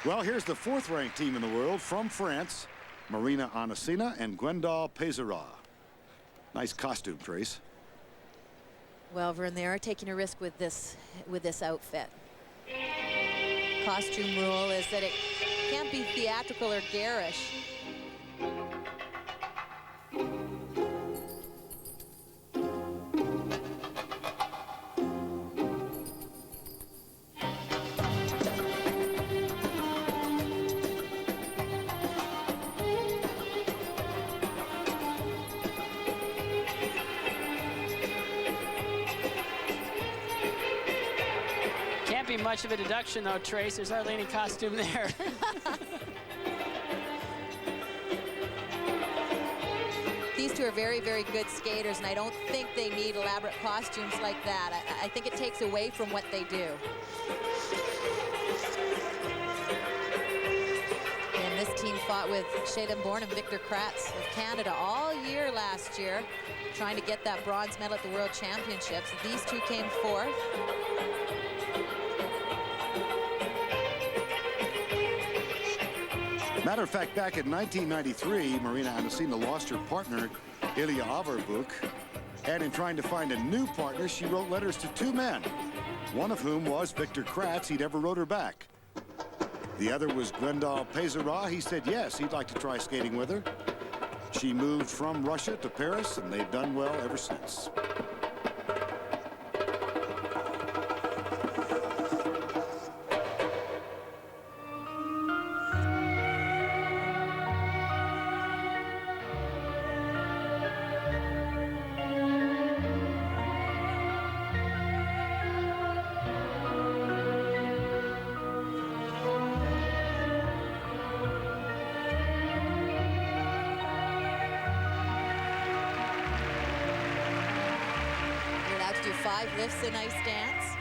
Well, here's the 4th-ranked team in the world from France, Marina Anissina and Gwendal Peizerat. Nice costume, Trace. Well, Vern, they are taking a risk with this outfit. Costume rule is that it can't be theatrical or garish. Be much of a deduction though, Trace. There's hardly any costume there. These two are very, very good skaters, and I don't think they need elaborate costumes like that. I think it takes away from what they do. And this team fought with Shayden Bourne and Victor Kratz of Canada all year last year, trying to get that bronze medal at the World Championships. These two came 4th. Matter of fact, back in 1993, Marina Anissina lost her partner, Ilya Averbuk, and in trying to find a new partner, she wrote letters to 2 men, one of whom was Victor Kratz. He never wrote her back. The other was Gwendal Peizerat. He said yes, he'd like to try skating with her. She moved from Russia to Paris, and they've done well ever since. Do 5 lifts in ice dance,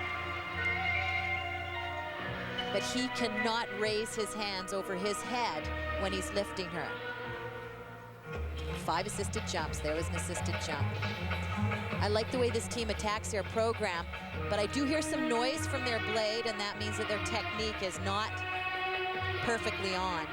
but he cannot raise his hands over his head when he's lifting her. 5 assisted jumps. There was an assisted jump. I like the way this team attacks their program, but I do hear some noise from their blade, and that means that their technique is not perfectly on.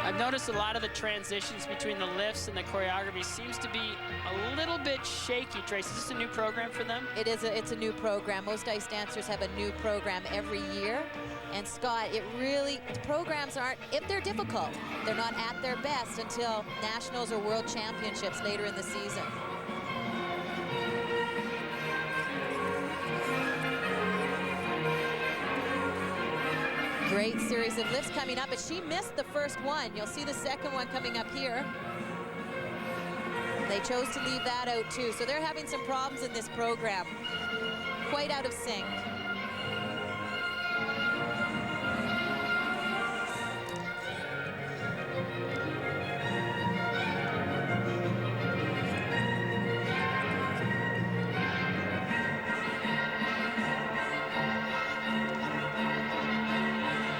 I've noticed a lot of the transitions between the lifts and the choreography seems to be a little bit shaky. Trace, is this a new program for them? It's a new program. Most ice dancers have a new program every year. And Scott, programs aren't, if they're difficult, they're not at their best until nationals or world championships later in the season. Great series of lifts coming up, but she missed the first one. You'll see the second one coming up here. They chose to leave that out too, so they're having some problems in this program. Quite out of sync.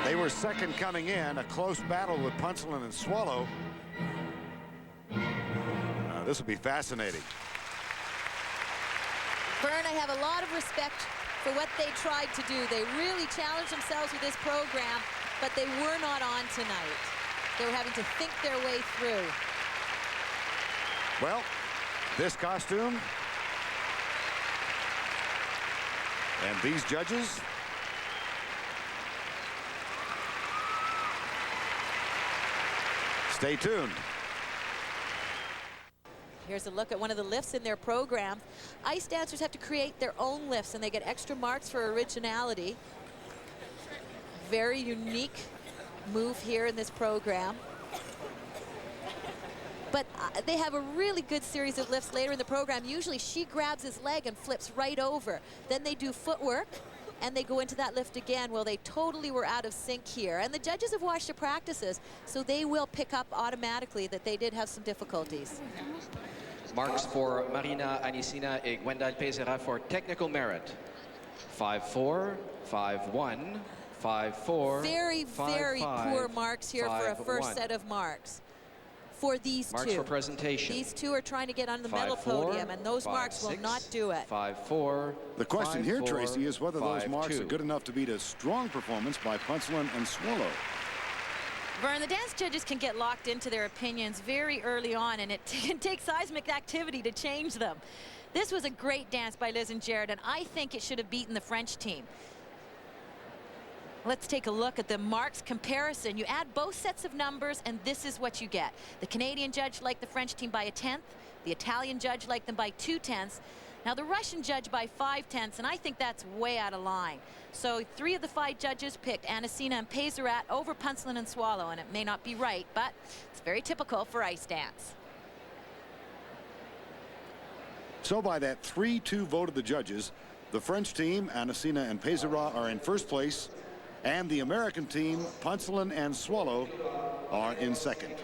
They were second coming in, a close battle with Punsalan and Swallow. This will be fascinating. Vern, I have a lot of respect for what they tried to do. They really challenged themselves with this program, but they were not on tonight. They were having to think their way through. Well, this costume and these judges. Stay tuned. Here's a look at one of the lifts in their program. Ice dancers have to create their own lifts, and they get extra marks for originality. Very unique move here in this program. But they have a really good series of lifts later in the program. Usually she grabs his leg and flips right over. Then they do footwork, and they go into that lift again. Well, they totally were out of sync here. And the judges have watched the practices, so they will pick up automatically that they did have some difficulties. Marks for Marina, Anissina, et Gwendal Peizerat for technical merit. 5-4, 5-1, 5-4, Very, very 5-5, poor marks here for a first 5-1. set of marks. For these Marks two. for presentation. These two are trying to get on the 5-4, medal podium, and those marks will 5-6, not do it. 5-4. The question here, Tracy, is whether those marks 5-2. are good enough to beat a strong performance by Punsalan and Swallow. Vern, the dance judges can get locked into their opinions very early on, and it can take seismic activity to change them. This was a great dance by Liz and Jared, and I think it should have beaten the French team. Let's take a look at the marks comparison. You add both sets of numbers, and this is what you get. The Canadian judge liked the French team by 1/10. The Italian judge liked them by 2/10. Now, the Russian judge by 5/10, and I think that's way out of line. So 3 of the 5 judges picked Anissina and Peizerat over Punsalan and Swallow, and it may not be right, but it's very typical for ice dance. So by that 3-2 vote of the judges, the French team, Anissina and Peizerat, are in first place, and the American team, Punsalan and Swallow, are in second.